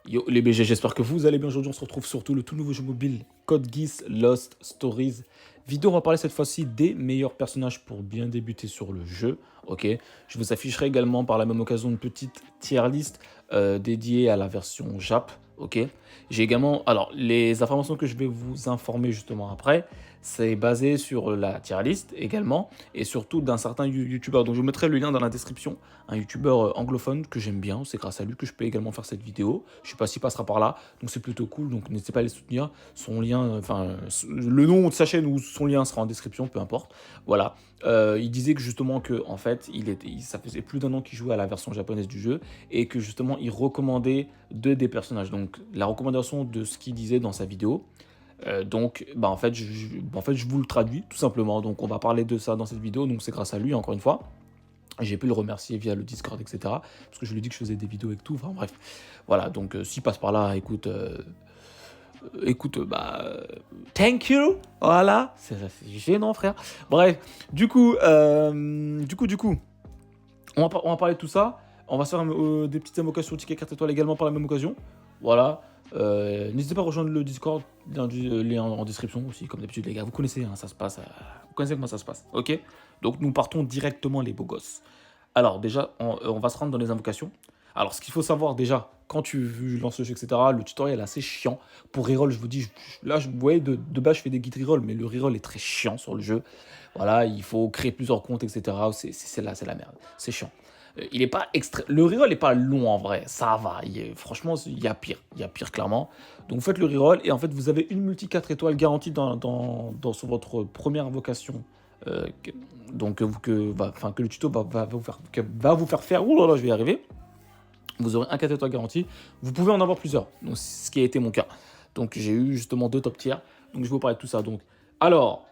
Yo les BG, j'espère que vous allez bien. Aujourd'hui, on se retrouve sur le tout nouveau jeu mobile Code Geass Lost Stories. Vidéo, on va parler cette fois-ci des meilleurs personnages pour bien débuter sur le jeu. Ok, je vous afficherai également par la même occasion une petite tier list dédiée à la version Jap. Ok, j'ai également, alors les informations que je vais vous informer justement après, c'est basé sur la tier list également et surtout d'un certain youtubeur. Donc je vous mettrai le lien dans la description, un youtubeur anglophone que j'aime bien. C'est grâce à lui que je peux également faire cette vidéo. Je ne sais pas s'il passera par là, donc c'est plutôt cool. Donc n'hésitez pas à les soutenir. Son lien, enfin le nom de sa chaîne ou son lien sera en description, peu importe. Voilà. Il disait que justement que en fait, ça faisait plus d'1 an qu'il jouait à la version japonaise du jeu et que justement il recommandait deux des personnages. Donc la recommandation de ce qu'il disait dans sa vidéo. Donc, en fait, je vous le traduis tout simplement. Donc, on va parler de ça dans cette vidéo. Donc, c'est grâce à lui, encore une fois. J'ai pu le remercier via le Discord, etc. Parce que je lui ai dit que je faisais des vidéos avec tout. Enfin, bref. Voilà. Donc, s'il passe par là, écoute, thank you. Voilà. C'est gênant, frère. Bref. Du coup, on va parler de tout ça. On va se faire des petites invocations ticket 4 étoiles également par la même occasion. Voilà. N'hésitez pas à rejoindre le Discord, lien en description aussi, comme d'habitude les gars. Vous connaissez, hein, ça se passe. Vous connaissez comment ça se passe, ok? Donc nous partons directement les beaux gosses. Alors déjà, on va se rendre dans les invocations. Alors ce qu'il faut savoir déjà, quand tu lances le jeu, etc., le tutoriel est assez chiant. Pour reroll, je vous dis, là, vous voyez, de base, je fais des guides reroll, mais le reroll est très chiant sur le jeu. Voilà, il faut créer plusieurs comptes, etc. C'est la merde, c'est chiant. Il est pas Le reroll n'est pas long en vrai, ça va. Franchement, il y a pire. Il y a pire clairement. Donc vous faites le reroll et en fait vous avez une multi 4 étoiles garantie sur votre première invocation. Que le tuto va vous faire faire. Ouh là là, je vais y arriver. Vous aurez un 4 étoiles garanti. Vous pouvez en avoir plusieurs. Donc c'est ce qui a été mon cas. Donc j'ai eu justement 2 top tiers. Donc je vais vous parler de tout ça. Donc alors,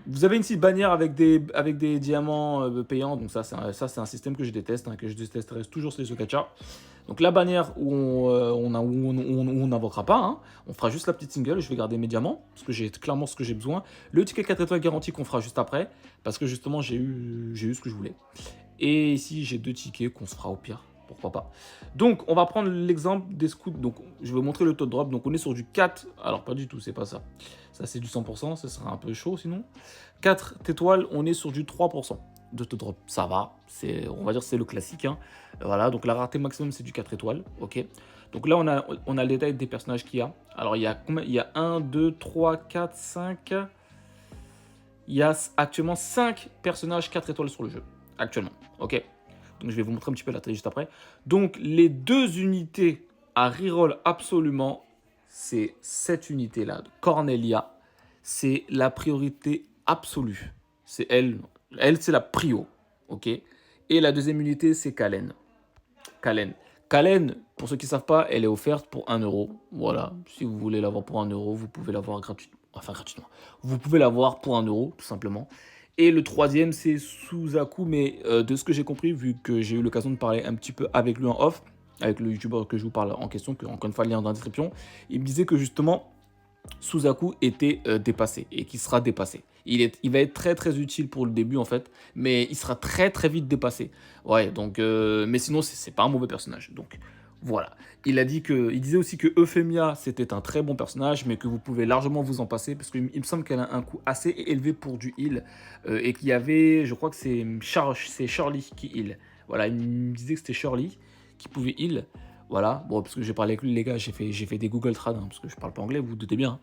vous avez une petite bannière avec des diamants payants, donc ça c'est un système que je déteste, hein, que je détesterai toujours sur les gacha. Donc la bannière où on n'invoquera pas, hein, on fera juste la petite single, je vais garder mes diamants, parce que j'ai clairement ce que j'ai besoin. Le ticket 4 étoiles garanti qu'on fera juste après, parce que justement j'ai eu ce que je voulais. Et ici j'ai 2 tickets qu'on se fera au pire, pourquoi pas. Donc on va prendre l'exemple des scouts, donc je vais vous montrer le taux de drop, donc on est sur du 4, alors pas du tout, c'est pas ça. Ça c'est du 100%, ça sera un peu chaud sinon. 4 étoiles, on est sur du 3% de taux de drop. Ça va, on va dire c'est le classique. Hein. Voilà, donc la rareté maximum c'est du 4 étoiles. Ok. Donc là on a le détail des personnages qu'il y a. Alors il y a combien? Il y a 1, 2, 3, 4, 5. Il y a actuellement 5 personnages 4 étoiles sur le jeu. Actuellement. Ok. Donc je vais vous montrer un petit peu la taille juste après. Donc les deux unités à reroll absolument, c'est cette unité là, de Cornelia. C'est la priorité absolue. C'est elle. Elle, c'est la prio. Ok. Et la deuxième unité, c'est Kalen. Kalen. Kalen, pour ceux qui ne savent pas, elle est offerte pour 1 euro. Voilà. Si vous voulez l'avoir pour 1 euro, vous pouvez l'avoir gratuitement. Enfin, gratuitement. Vous pouvez l'avoir pour 1 euro, tout simplement. Et le troisième, c'est Suzaku. Mais de ce que j'ai compris, vu que j'ai eu l'occasion de parler un petit peu avec lui en off, avec le youtubeur que je vous parle en question, que encore une fois, le lien dans la description, il me disait que justement, Suzaku était dépassé et qui sera dépassé. Il va être très très utile pour le début en fait, mais il sera très très vite dépassé. Ouais, donc, mais sinon c'est pas un mauvais personnage. Donc voilà. Il disait aussi que Euphemia c'était un très bon personnage, mais que vous pouvez largement vous en passer parce qu'il me semble qu'elle a un coût assez élevé pour du heal et qu'il y avait, je crois que c'est Shirley qui heal. Voilà, il me disait que c'était Shirley qui pouvait heal. Voilà, bon, parce que j'ai parlé avec lui, les gars, j'ai fait des Google Trad, hein, parce que je parle pas anglais, vous vous doutez bien. Hein.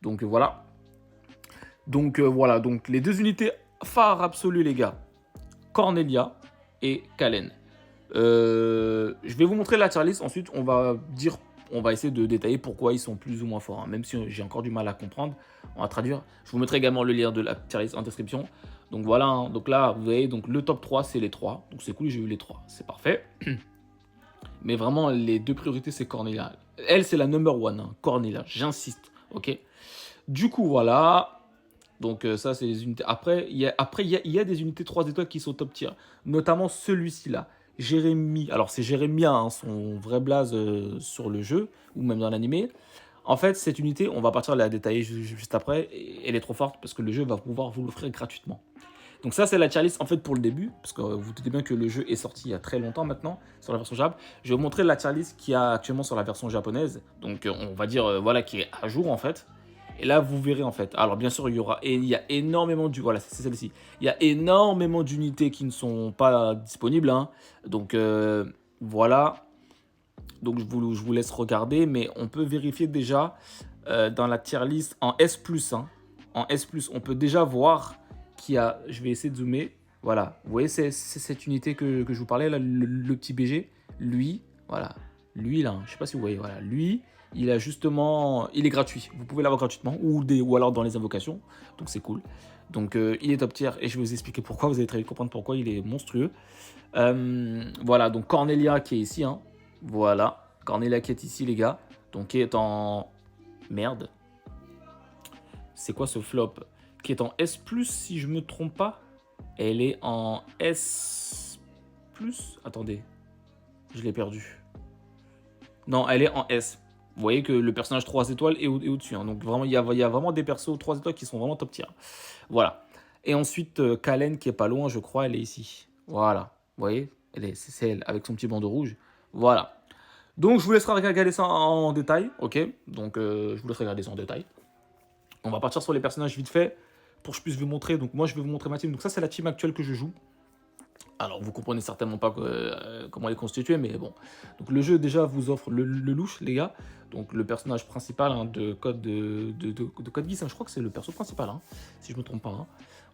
Donc voilà. Donc voilà, donc les deux unités phares absolues, les gars. Cornelia et Kalen. Je vais vous montrer la tier list, ensuite on va essayer de détailler pourquoi ils sont plus ou moins forts, hein, même si j'ai encore du mal à comprendre. On va traduire. Je vous mettrai également le lien de la tier list en description. Donc voilà, hein, donc là, vous voyez, donc le top 3, c'est les 3. Donc c'est cool, j'ai eu les 3, c'est parfait. Mais vraiment, les deux priorités, c'est Cornelia. Elle, c'est la number one, hein, Cornelia, j'insiste, ok. Du coup, voilà. Donc ça, c'est les unités. Après, il y a des unités 3 étoiles qui sont top tier. Notamment celui-ci, là. Jérémy. Alors, c'est Jérémia, hein, son vrai blaze sur le jeu, ou même dans l'animé. En fait, cette unité, on va partir de la détailler juste après. Elle est trop forte parce que le jeu va pouvoir vous l'offrir gratuitement. Donc ça, c'est la tier list en fait pour le début, parce que vous doutez bien que le jeu est sorti il y a très longtemps maintenant sur la version Jap. Je vais vous montrer la tier list qu'il y a actuellement sur la version japonaise. Donc on va dire voilà qui est à jour en fait. Et là, vous verrez en fait. Alors bien sûr, il y a énormément voilà, c'est celle-ci. Il y a énormément d'unités qui ne sont pas disponibles, hein. Donc voilà. Donc je vous laisse regarder, mais on peut vérifier déjà dans la tier list en S+, hein. En S+, on peut déjà voir qu'il y a, je vais essayer de zoomer, voilà, vous voyez c'est cette unité que je vous parlais, là, le petit BG, lui, voilà, lui là, je sais pas si vous voyez, voilà, lui, il a justement, il est gratuit, vous pouvez l'avoir gratuitement, ou alors dans les invocations, donc c'est cool. Donc il est top tier, et je vais vous expliquer pourquoi, vous allez très vite comprendre pourquoi il est monstrueux. Voilà, donc Cornelia qui est ici, hein, voilà, Cornelia qui est ici les gars, donc qui est en... Merde. C'est quoi ce flop? Qui est en S+, si je me trompe pas. Elle est en S+. Attendez. Je l'ai perdu. Non, elle est en S. Vous voyez que le personnage 3 étoiles est au-dessus. Hein. Donc vraiment, il y a vraiment des persos 3 étoiles qui sont vraiment top tier. Voilà. Et ensuite, Kalen qui est pas loin, je crois, elle est ici. Voilà. Vous voyez? C'est elle, avec son petit bandeau rouge. Voilà. Donc, je vous laisserai regarder ça en détail, ok? Donc, je vous laisserai regarder ça en détail. On va partir sur les personnages vite fait pour que je puisse vous montrer. Donc, moi, je vais vous montrer ma team. Donc, ça, c'est la team actuelle que je joue. Alors, vous comprenez certainement pas comment elle est constituée, mais bon. Donc, le jeu, déjà, vous offre le louche, les gars. Donc, le personnage principal hein, de Code Geass, hein, je crois que c'est le perso principal, hein, si je me trompe pas. Hein.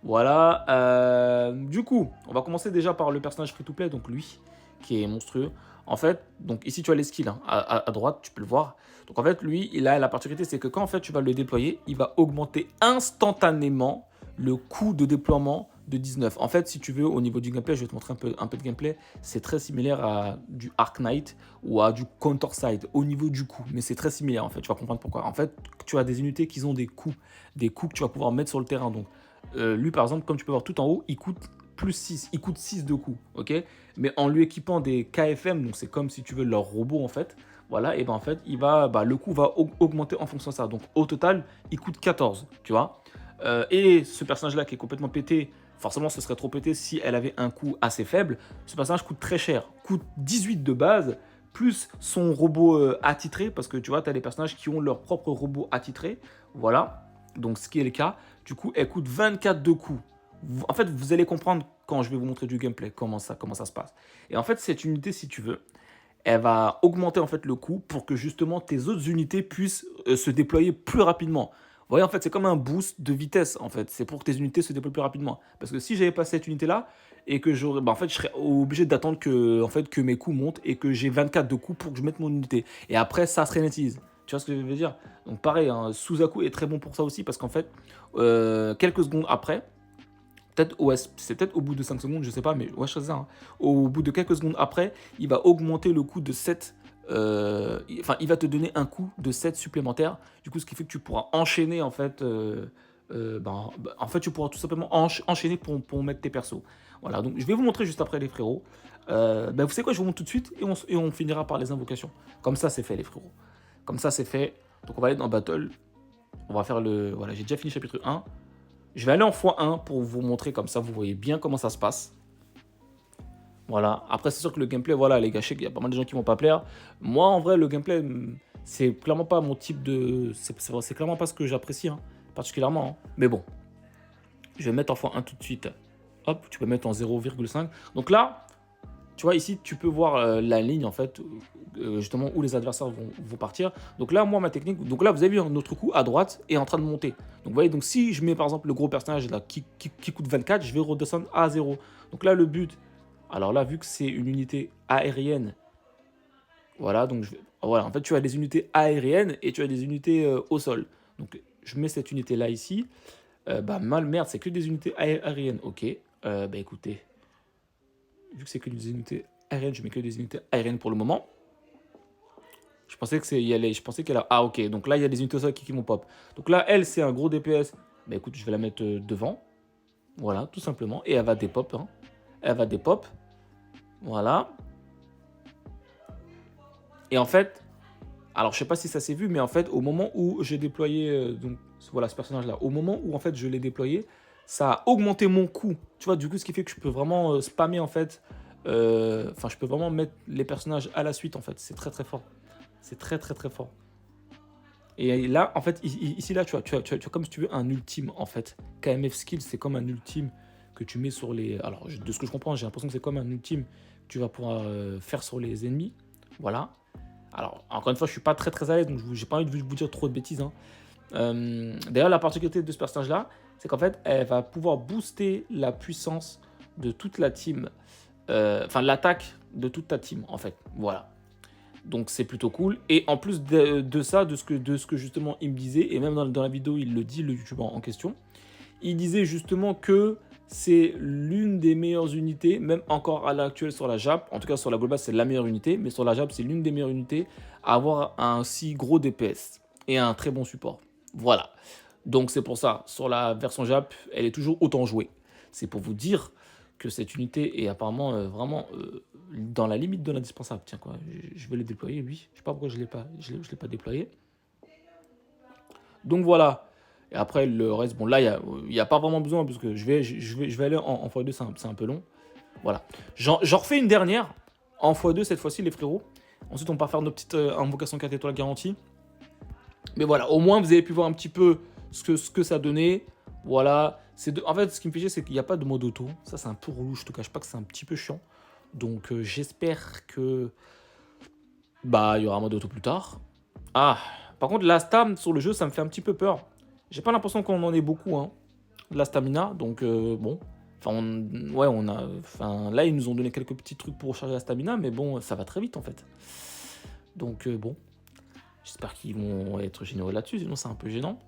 Voilà. Du coup, on va commencer déjà par le personnage free-to-play, donc lui, qui est monstrueux. En fait, donc ici tu as les skills hein, à droite, tu peux le voir. Donc en fait, lui, il a la particularité, c'est que quand en fait tu vas le déployer, il va augmenter instantanément le coût de déploiement de 19. En fait, si tu veux, au niveau du gameplay, je vais te montrer un peu de gameplay. C'est très similaire à du Arc Knight ou à du Counter Side au niveau du coût. Mais c'est très similaire en fait, tu vas comprendre pourquoi. En fait, tu as des unités qui ont des coups que tu vas pouvoir mettre sur le terrain. Donc lui, par exemple, comme tu peux voir tout en haut, il coûte plus 6, il coûte 6 de coups, ok? Mais en lui équipant des KFM, donc c'est comme si tu veux leur robot en fait, voilà, et ben en fait, le coût va augmenter en fonction de ça. Donc au total, il coûte 14, tu vois? Et ce personnage-là qui est complètement pété, forcément ce serait trop pété si elle avait un coût assez faible. Ce personnage coûte très cher, coûte 18 de base, plus son robot attitré, parce que tu vois, tu as des personnages qui ont leur propre robot attitré, voilà, donc ce qui est le cas. Du coup, elle coûte 24 de coups. En fait, vous allez comprendre quand je vais vous montrer du gameplay, comment ça se passe. Et en fait, cette unité, si tu veux, elle va augmenter en fait le coût pour que justement tes autres unités puissent se déployer plus rapidement. Vous voyez, en fait, c'est comme un boost de vitesse, en fait. C'est pour que tes unités se déploient plus rapidement. Parce que si j'avais pas cette unité-là, et que j'aurais, en fait, je serais obligé d'attendre que mes coups montent et que j'ai 24 de coups pour que je mette mon unité. Et après, ça se rénétise. Tu vois ce que je veux dire? Donc pareil, hein, Suzaku est très bon pour ça aussi, parce qu'en fait, quelques secondes après, c'est peut-être au bout de 5 secondes, je sais pas, mais ouais, je sais ça. Hein. Au bout de quelques secondes après, il va augmenter le coût de 7. Il va te donner un coût de 7 supplémentaire. Du coup, ce qui fait que tu pourras enchaîner, en fait. En fait, tu pourras tout simplement enchaîner pour mettre tes persos. Voilà, donc je vais vous montrer juste après, les frérots. Vous savez quoi, je vous montre tout de suite et on finira par les invocations. Comme ça, c'est fait, les frérots. Comme ça, c'est fait. Donc, on va aller dans Battle. On va faire le. Voilà, j'ai déjà fini chapitre 1. Je vais aller en x1 pour vous montrer comme ça, vous voyez bien comment ça se passe. Voilà. Après, c'est sûr que le gameplay, voilà, les gars, je sais qu'il y a pas mal de gens qui vont pas plaire. Moi, en vrai, le gameplay, c'est clairement pas mon type de... C'est clairement pas ce que j'apprécie, hein, particulièrement. Hein. Mais bon, je vais mettre en x1 tout de suite. Hop, tu peux mettre en 0,5. Donc là, tu vois, ici, tu peux voir la ligne, en fait, justement, où les adversaires vont partir. Donc là, moi, ma technique... Donc là, vous avez vu, hein, notre coup à droite est en train de monter. Donc, vous voyez, donc si je mets, par exemple, le gros personnage là, qui coûte 24, je vais redescendre à 0. Donc là, le but... Alors là, vu que c'est une unité aérienne, voilà, donc voilà, en fait, tu as des unités aériennes et tu as des unités au sol. Donc, je mets cette unité-là ici. Merde, c'est que des unités aériennes. Ok, écoutez... Vu que c'est que des unités aériennes, je mets que des unités aériennes pour le moment. Je pensais qu'elle a... Ah, ok. Donc là, il y a des unités au sol qui vont pop. Donc là, elle, c'est un gros DPS. Écoute, je vais la mettre devant. Voilà, tout simplement. Et elle va dépop. Hein. Elle va dépop. Voilà. Et en fait... Alors, je sais pas si ça s'est vu, mais en fait, au moment où j'ai déployé... donc, voilà, ce personnage-là. Au moment où, en fait, je l'ai déployé, ça a augmenté mon coût. Tu vois, du coup, ce qui fait que je peux vraiment spammer, en fait. Enfin, je peux vraiment mettre les personnages à la suite, en fait. C'est très, très fort. C'est très, très, très fort. Et là, en fait, ici, là, tu as comme si tu veux un ultime, en fait. KMF Skill, c'est comme un ultime que tu mets sur les... Alors, de ce que je comprends, j'ai l'impression que c'est comme un ultime que tu vas pouvoir faire sur les ennemis. Voilà. Alors, encore une fois, je suis pas très, très à l'aise, donc j'ai pas envie de vous dire trop de bêtises, hein. D'ailleurs, la particularité de ce personnage-là, c'est qu'en fait, elle va pouvoir booster la puissance de toute la team. Enfin, l'attaque de toute ta team, en fait. Voilà. Donc c'est plutôt cool. Et en plus de ça, de ce que justement il me disait, et même dans la vidéo il le dit, le youtubeur en question, il disait justement que c'est l'une des meilleures unités, même encore à l'heure actuelle sur la JAP, en tout cas sur la globale c'est la meilleure unité, mais sur la JAP c'est l'une des meilleures unités à avoir un si gros DPS et un très bon support. Voilà. Donc c'est pour ça, sur la version JAP, elle est toujours autant jouée. C'est pour vous dire que cette unité est apparemment vraiment dans la limite de l'indispensable. Tiens quoi, je vais le déployer lui. Je sais pas pourquoi je l'ai pas déployé. Donc voilà. Et après le reste, bon là il y a pas vraiment besoin parce que je vais aller en x2, c'est un peu long. Voilà. J'en refais une dernière en x2 cette fois-ci les frérots. Ensuite on part faire nos petites invocations 4 étoiles garanties. Mais voilà, au moins vous avez pu voir un petit peu ce que ça donnait. Voilà. En fait, ce qui me fait chier, c'est qu'il n'y a pas de mode auto. Ça, c'est un peu relou. Je te cache pas que c'est un petit peu chiant. Donc, j'espère que bah il y aura un mode auto plus tard. Ah, par contre, la stam sur le jeu, ça me fait un petit peu peur. J'ai pas l'impression qu'on en ait beaucoup, hein, de la stamina. Donc, bon. Enfin, ouais, on a. Enfin, là, ils nous ont donné quelques petits trucs pour recharger la stamina, mais bon, ça va très vite en fait. Donc, bon. J'espère qu'ils vont être généreux là-dessus, sinon c'est un peu gênant.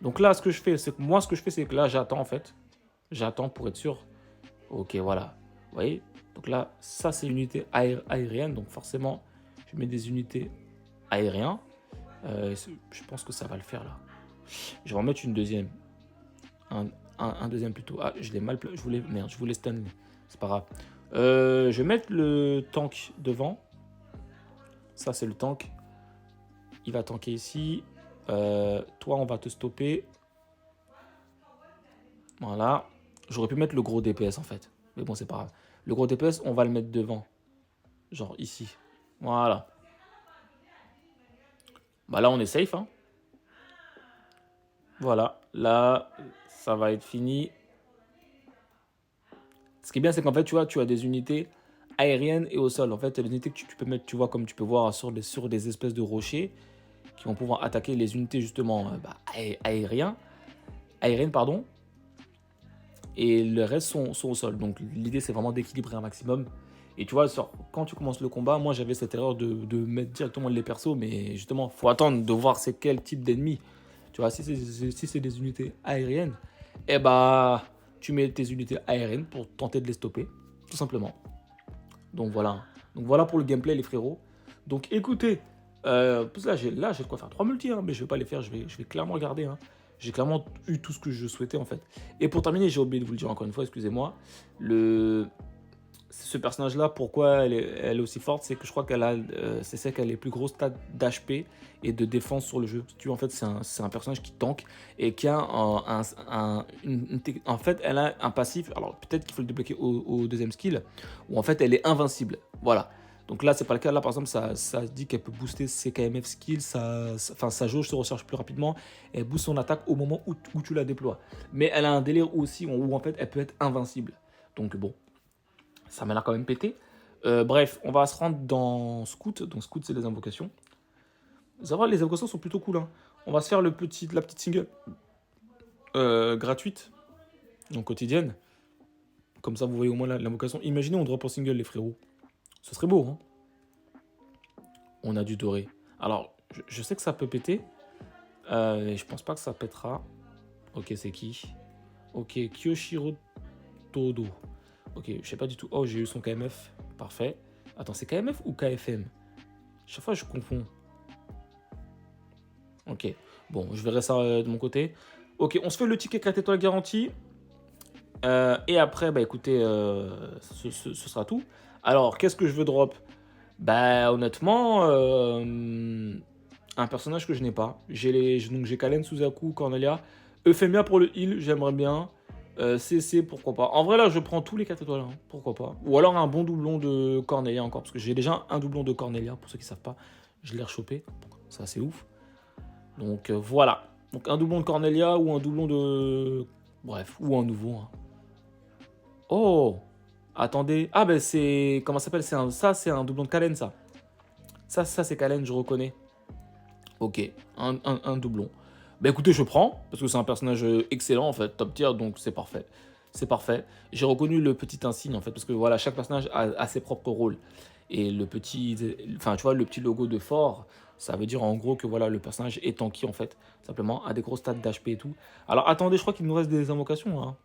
Donc là, ce que je fais, c'est que là, j'attends en fait. J'attends pour être sûr. Ok, voilà. Vous voyez? Donc là, ça, c'est une unité aérienne. Donc forcément, je mets des unités aériennes. Je pense que ça va le faire là. Je vais en mettre une deuxième. Un deuxième plutôt. Ah, je l'ai mal... Merde, je voulais Stanley. C'est pas grave. Je vais mettre le tank devant. Ça, c'est le tank. Il va tanker ici. Toi, on va te stopper. Voilà. J'aurais pu mettre le gros DPS en fait. Mais bon, c'est pas grave. Le gros DPS, on va le mettre devant. Genre ici. Voilà. Bah là, on est safe, hein. Voilà. Là, ça va être fini. Ce qui est bien, c'est qu'en fait, tu vois, tu as des unités aériennes et au sol. En fait, tu as des unités que tu peux mettre, tu vois, comme tu peux voir sur des espèces de rochers qui vont pouvoir attaquer les unités justement aériennes, pardon. Et le reste sont au sol. Donc l'idée, c'est vraiment d'équilibrer un maximum. Et tu vois, quand tu commences le combat, moi j'avais cette erreur de mettre directement les persos, mais justement, il faut attendre de voir c'est quel type d'ennemi. Tu vois, si c'est des unités aériennes, eh bah, tu mets tes unités aériennes pour tenter de les stopper, tout simplement. Donc voilà pour le gameplay, les frérots. Donc écoutez, là j'ai de quoi faire 3 multis, hein, mais je vais pas les faire, je vais clairement regarder. Hein. J'ai clairement eu tout ce que je souhaitais en fait. Et pour terminer, j'ai oublié de vous le dire encore une fois, excusez-moi. Ce personnage-là, pourquoi elle est aussi forte, c'est que je crois qu'elle a, c'est celle qui a les plus gros stats d'HP et de défense sur le jeu. Tu vois, en fait, c'est un personnage qui tank et qui a en fait, elle a un passif. Alors peut-être qu'il faut le débloquer au deuxième skill, où en fait, elle est invincible. Voilà. Donc là, c'est pas le cas. Là, par exemple, ça dit qu'elle peut booster ses KMF skills, sa jauge se recharge plus rapidement, et elle booste son attaque au moment où tu la déploies. Mais elle a un délire aussi où en fait, elle peut être invincible. Donc bon, ça m'a l'air quand même pété. Bref, on va se rendre dans Scout. Donc Scout, c'est les invocations. Vous savez, les invocations sont plutôt cool. Hein. On va se faire la petite single gratuite, donc quotidienne. Comme ça, vous voyez au moins l'invocation. Imaginez, on drop en single, les frérots. Ce serait beau, hein. On a du doré. Alors, je sais que ça peut péter. Je pense pas que ça pètera. Ok, c'est qui? Ok, Kyoshiro Todo. Ok, je sais pas du tout. Oh, j'ai eu son KMF. Parfait. Attends, c'est KMF ou KFM? Chaque fois, je confonds. Ok. Bon, je verrai ça de mon côté. Ok, on se fait le ticket 4 étoiles garantie. Et après, bah écoutez, ce sera tout. Alors, qu'est-ce que je veux drop? Bah honnêtement, un personnage que je n'ai pas. Donc j'ai Kalen, Suzaku, Cornelia. Euphemia pour le heal, j'aimerais bien. CC, pourquoi pas. En vrai, là, je prends tous les 4 étoiles, hein, pourquoi pas. Ou alors un bon doublon de Cornelia encore, parce que j'ai déjà un doublon de Cornelia, pour ceux qui ne savent pas. Je l'ai rechopé, ça c'est ouf. Donc voilà. Donc un doublon de Cornelia ou un doublon de... Bref, ou un nouveau. Hein. Oh, attendez. Ah ben c'est... Comment ça s'appelle? Ça, c'est un doublon de Kalen, ça. Ça c'est Kalen, je reconnais. Ok, un doublon. Bah écoutez, je prends, parce que c'est un personnage excellent, en fait, top tier, donc c'est parfait. C'est parfait. J'ai reconnu le petit insigne, en fait, parce que voilà, chaque personnage a ses propres rôles. Et le petit, enfin, tu vois, le petit logo de fort, ça veut dire en gros que voilà, le personnage est tanky, en fait, simplement, a des gros stats d'HP et tout. Alors attendez, je crois qu'il nous reste des invocations, hein.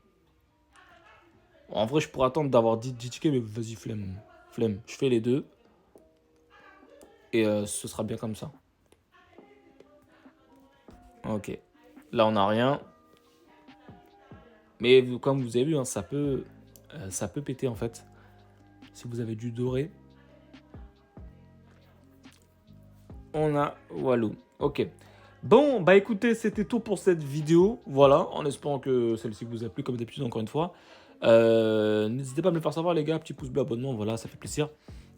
En vrai, je pourrais attendre d'avoir 10 tickets, mais vas-y, flemme. Flemme, je fais les deux. Et ce sera bien comme ça. Ok. Là, on n'a rien. Mais comme vous avez vu, hein, ça peut péter en fait. Si vous avez du doré. On a Walou. Ok. Bon, bah écoutez, c'était tout pour cette vidéo. Voilà, en espérant que celle-ci vous a plu comme d'habitude, encore une fois. N'hésitez pas à me le faire savoir, les gars. Petit pouce bleu, abonnement, voilà, ça fait plaisir.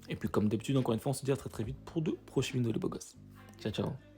Et puis, comme d'habitude, encore une fois, on se dit à très très vite pour de prochaines vidéos de beaux gosses. Ciao, ciao.